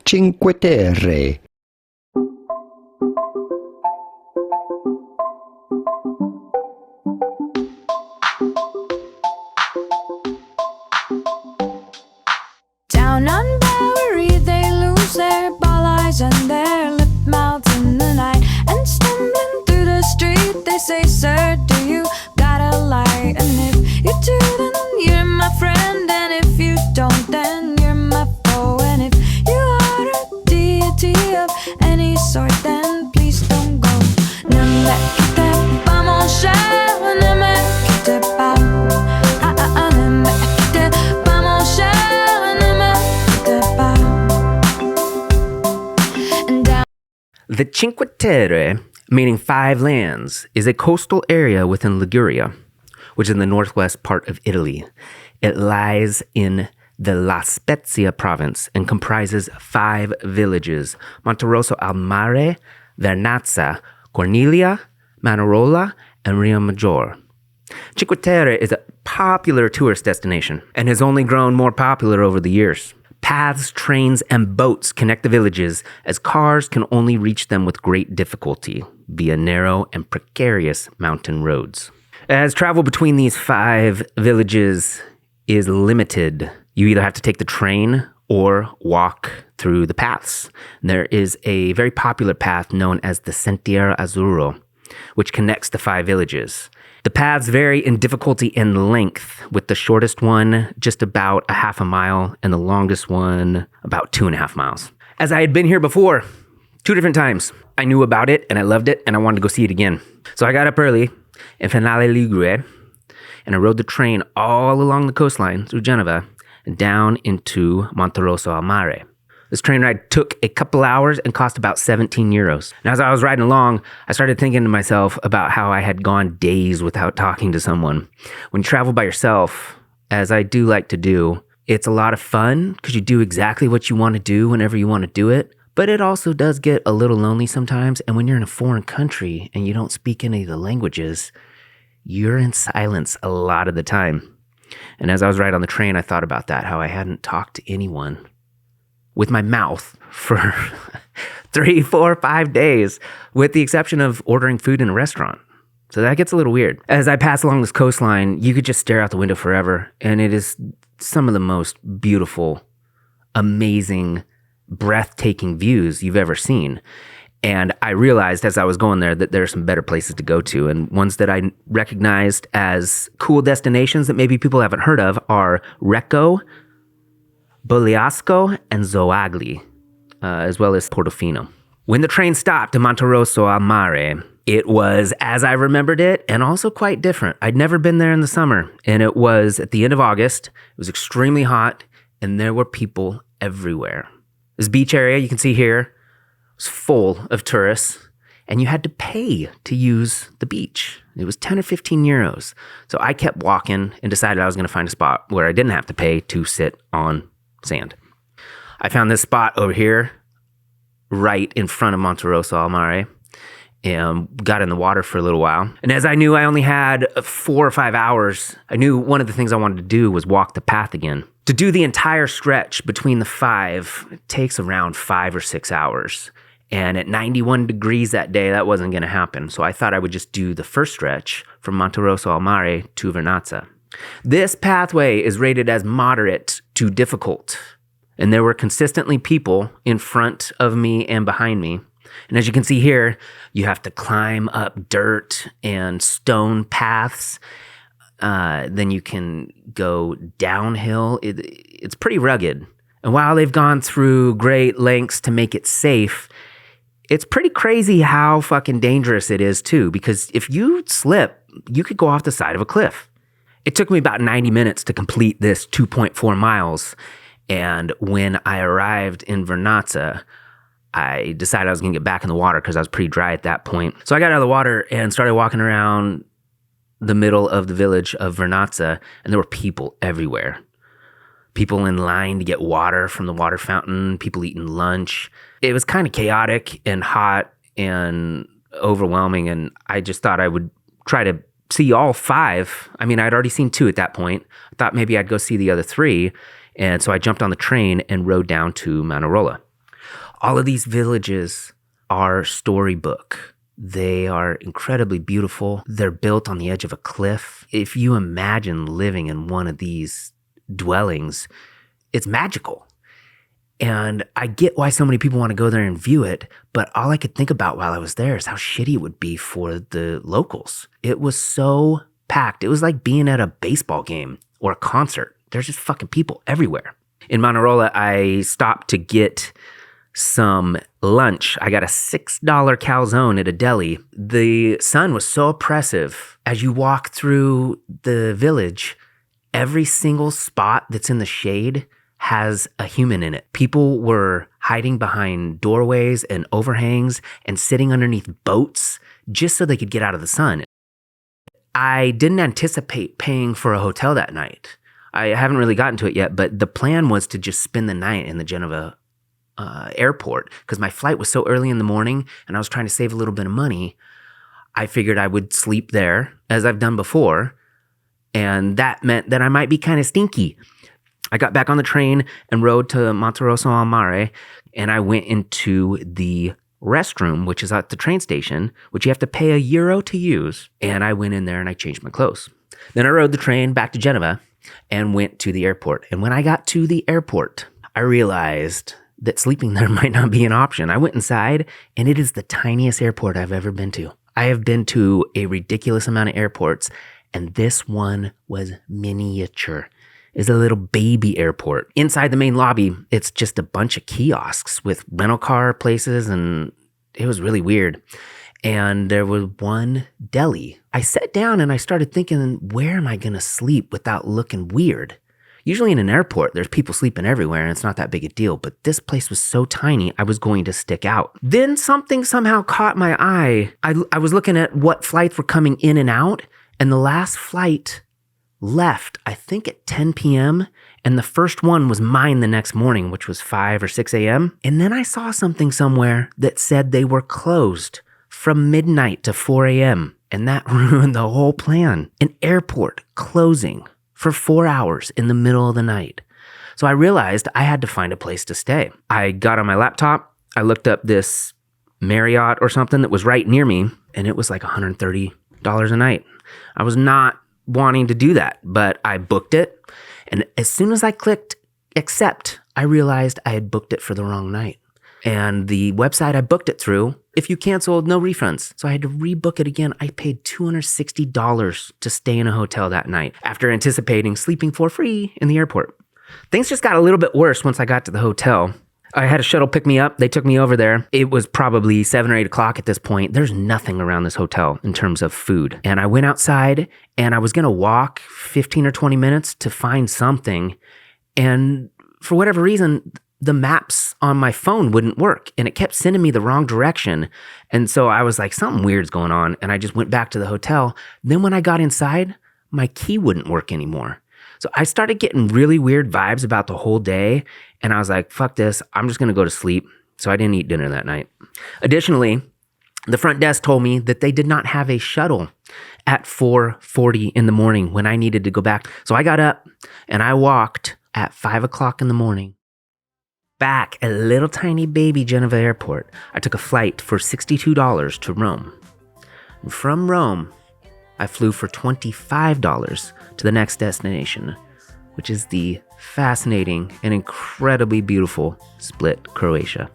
Cinque Terre. Down on Bowery, they lose their ball eyes and their lip mouths in the night. And stumbling through the street, they say, "Sir, do you got a light?" And if you do, then you're my friend. And if you don't, then you're my foe. And if you are a deity of any sort, then please don't go. Ne me quitte pas mon cher, ne me quitte pas. Ne me quitte pas mon cher, ne me quitte pas. And down The Cinque Terre, meaning five lands, is a coastal area within Liguria, which is in the northwest part of Italy. It lies in the La Spezia province and comprises 5 villages: Monterosso al Mare, Vernazza, Cornelia, Manarola, and Riomaggiore. Cinque Terre is a popular tourist destination and has only grown more popular over the years. Paths, trains, and boats connect the villages, as cars can only reach them with great difficulty via narrow and precarious mountain roads. As travel between these 5 villages is limited, you either have to take the train or walk through the paths. There is a very popular path known as the Sentiero Azzurro, which connects the 5 villages. The paths vary in difficulty and length, with the shortest one just about a half a mile and the longest one about 2.5 miles. As I had been here before, 2 different times, I knew about it and I loved it and I wanted to go see it again. So I got up early in Finale Ligure and I rode the train all along the coastline through Genova and down into Monterosso al Mare. This train ride took a couple hours and cost about 17 euros. And as I was riding along, I started thinking to myself about how I had gone days without talking to someone. When you travel by yourself, as I do like to do, it's a lot of fun because you do exactly what you want to do whenever you want to do it. But it also does get a little lonely sometimes. And when you're in a foreign country and you don't speak any of the languages, you're in silence a lot of the time. And as I was riding on the train, I thought about that, how I hadn't talked to anyone with my mouth for 3, 4, 5 days, with the exception of ordering food in a restaurant. So that gets a little weird. As I pass along this coastline, you could just stare out the window forever. And it is some of the most beautiful, amazing, breathtaking views you've ever seen. And I realized as I was going there that there are some better places to go to. And ones that I recognized as cool destinations that maybe people haven't heard of are Recco, Bogliasco, and Zoagli, as well as Portofino. When the train stopped in Monterosso al Mare, it was as I remembered it and also quite different. I'd never been there in the summer, and it was at the end of August. It was extremely hot, and there were people everywhere. This beach area you can see here was full of tourists, and you had to pay to use the beach. It was 10 or 15 euros. So I kept walking and decided I was going to find a spot where I didn't have to pay to sit on sand. I found this spot over here right in front of Monterosso al Mare and got in the water for a little while. And as I knew I only had 4 or 5 hours, I knew one of the things I wanted to do was walk the path again. To do the entire stretch between the 5, it takes around 5 or 6 hours. And at 91 degrees that day, that wasn't going to happen. So I thought I would just do the first stretch from Monterosso al Mare to Vernazza. This pathway is rated as moderate to difficult, and there were consistently people in front of me and behind me. And as you can see here, you have to climb up dirt and stone paths. Then you can go downhill. It's pretty rugged. And while they've gone through great lengths to make it safe, it's pretty crazy how fucking dangerous it is too, because if you slip, you could go off the side of a cliff. It took me about 90 minutes to complete this 2.4 miles. And when I arrived in Vernazza, I decided I was going to get back in the water because I was pretty dry at that point. So I got out of the water and started walking around the middle of the village of Vernazza, and there were people everywhere. People in line to get water from the water fountain, people eating lunch. It was kind of chaotic and hot and overwhelming, and I just thought I would try to see all 5. I mean, I'd already seen 2 at that point. I thought maybe I'd go see the other 3. And so I jumped on the train and rode down to Manarola. All of these villages are Storybook. They are incredibly beautiful. They're built on the edge of a cliff. If you imagine living in one of these dwellings, it's magical. And I get why so many people want to go there and view it, but all I could think about while I was there is how shitty it would be for the locals. It was so packed. It was like being at a baseball game or a concert. There's just fucking people everywhere. In Manarola, I stopped to get some lunch. I got a $6 calzone at a deli. The sun was so oppressive. As you walk through the village, every single spot that's in the shade has a human in it. People were hiding behind doorways and overhangs and sitting underneath boats just so they could get out of the sun. I didn't anticipate paying for a hotel that night. I haven't really gotten to it yet, but the plan was to just spend the night in the Genova Airport because my flight was so early in the morning and I was trying to save a little bit of money. I figured I would sleep there as I've done before, and that meant that I might be kind of stinky. I got back on the train and rode to Monterosso al Mare, and I went into the restroom, which is at the train station, which you have to pay €1 to use. And I went in there and I changed my clothes. Then I rode the train back to Genova and went to the airport. And when I got to the airport, I realized that sleeping there might not be an option. I went inside, and it is the tiniest airport I've ever been to. I have been to a ridiculous amount of airports, and this one was miniature. Is a little baby airport. Inside the main lobby, it's just a bunch of kiosks with rental car places, and it was really weird. And there was one deli. I sat down and I started thinking, where am I going to sleep without looking weird? Usually in an airport, there's people sleeping everywhere and it's not that big a deal, but this place was so tiny, I was going to stick out. Then something somehow caught my eye. I was looking at what flights were coming in and out, and the last flight left, I think at 10 p.m. and the first one was mine the next morning, which was 5 or 6 a.m. And then I saw something somewhere that said they were closed from midnight to 4 a.m. And that ruined the whole plan. An airport closing for 4 hours in the middle of the night. So I realized I had to find a place to stay. I got on my laptop. I looked up this Marriott or something that was right near me, and it was like $130 a night. I was not wanting to do that, but I booked it. And as soon as I clicked accept, I realized I had booked it for the wrong night. And the website I booked it through, if you canceled, no refunds. So I had to rebook it again. I paid $260 to stay in a hotel that night after anticipating sleeping for free in the airport. Things just got a little bit worse once I got to the hotel. I had a shuttle pick me up. They took me over there. It was probably 7 or 8 o'clock at this point. There's nothing around this hotel in terms of food. And I went outside and I was going to walk 15 or 20 minutes to find something. And for whatever reason, the maps on my phone wouldn't work and it kept sending me the wrong direction. And so I was like, something weird's going on. And I just went back to the hotel. Then when I got inside, my key wouldn't work anymore. So I started getting really weird vibes about the whole day. And I was like, fuck this. I'm just going to go to sleep. So I didn't eat dinner that night. Additionally, the front desk told me that they did not have a shuttle at 4:40 in the morning when I needed to go back. So I got up and I walked at 5 o'clock in the morning back at little tiny baby Genova Airport. I took a flight for $62 to Rome. And from Rome, I flew for $25 to the next destination, which is the fascinating and incredibly beautiful Split, Croatia.